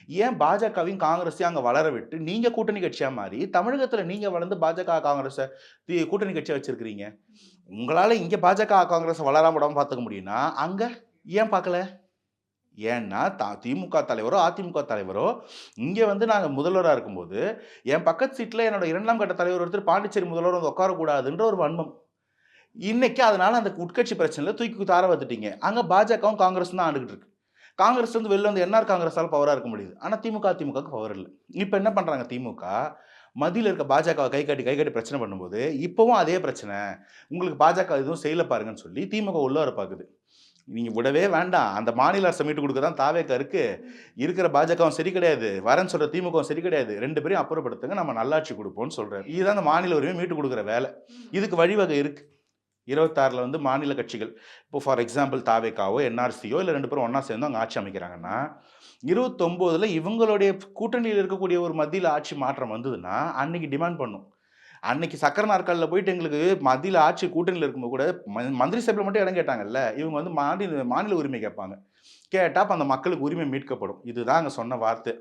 ஏன் பாஜகவையும் காங்கிரஸையும் அங்க வளர விட்டு நீங்க கூட்டணி கட்சியா மாறி தமிழகத்துல நீங்க வளர்ந்து பாஜக காங்கிரஸ கூட்டணி கட்சியா வச்சிருக்கிறீங்க? உங்களால இங்க பாஜக காங்கிரஸ் வளராம விடாம பார்த்துக்க முடியும்னா, அங்க ஏன் பார்க்கல? ஏன்னா, திமுக தலைவரோ, அதிமுக தலைவரோ, இங்க வந்து நாங்க முதல்வரா இருக்கும்போது, என் பக்கத்து சீட்ல என்னோட 2ஆம் கட்ட தலைவர் ஒருத்தர் பாண்டிச்சேரி முதல்வர் வந்து உட்காரக்கூடாதுன்ற ஒரு வன்மம். இன்னைக்கு அதனால அந்த உட்கட்சி பிரச்சனையில தூக்கி தார வாத்துட்டீங்க. அங்க பாஜகவும், காங்கிரஸும் தான் ஆண்டுகிட்டு இருக்கு. காங்கிரஸ் வந்து வெளில வந்து என்ஆர் காங்கிரஸால பவரா இருக்க முடியுது. ஆனா திமுக, அதிமுகவுக்கு பவர் இல்ல. இப்ப என்ன பண்றாங்க திமுக, மத்தியில இருக்க பாஜகவ கை காட்டி பிரச்சனை பண்ணும்போது, இப்பவும் அதே பிரச்சனை. உங்களுக்கு பாஜக எதுவும் செய்யல பாருங்கன்னு சொல்லி திமுக உள்ள வர பாக்குது. நீங்க விடவே வேண்டாம். அந்த மாநில அரச மீட்டு குடுக்க தான் தாவேக்கா இருக்கு. இருக்கிற பாஜகவும் சரி கிடையாது. வரேன்னு சொல்ற திமுகவும் சரி கிடையாது. 2 பேரையும் அப்புறப்படுத்துங்க. நம்ம நல்லாட்சி குடுப்போம்னு சொல்றாரு. இதுதான் அந்த மாநில உரிமைய மீட்டு குடுக்குற வேலை. இதுக்கு வழிவகை இருக்கு. 26ல வந்து மாநில கட்சிகள் இப்போ ஃபார் எக்ஸாம்பிள் தாவேக்காவோ, என்ஆர்சியோ இல்ல 2 பேரும் ஒண்ணா சேர்ந்து அங்க ஆட்சி அமைக்கிறாங்கன்னா, 29ல இவங்களுடைய கூட்டணியில இருக்கக்கூடிய ஒரு மத்தியில ஆட்சி மாற்றம் வந்ததுன்னா, அன்னைக்கு டிமாண்ட் பண்ணும். அன்னைக்கு சக்கர நாற்காலில போயிட்டு எங்களுக்கு மத்தியில ஆட்சி கூட்டணியில இருக்கும்போது கூட மந்திரி சபையில மட்டும் இடம் கேட்டாங்கல்ல. இவங்க வந்து மாநில மாநில உரிமை கேட்பாங்க. கேட்டா அப்ப அந்த மக்களுக்கு உரிமை மீட்கப்படும். இதுதான் அங்க சொன்ன வார்த்தை.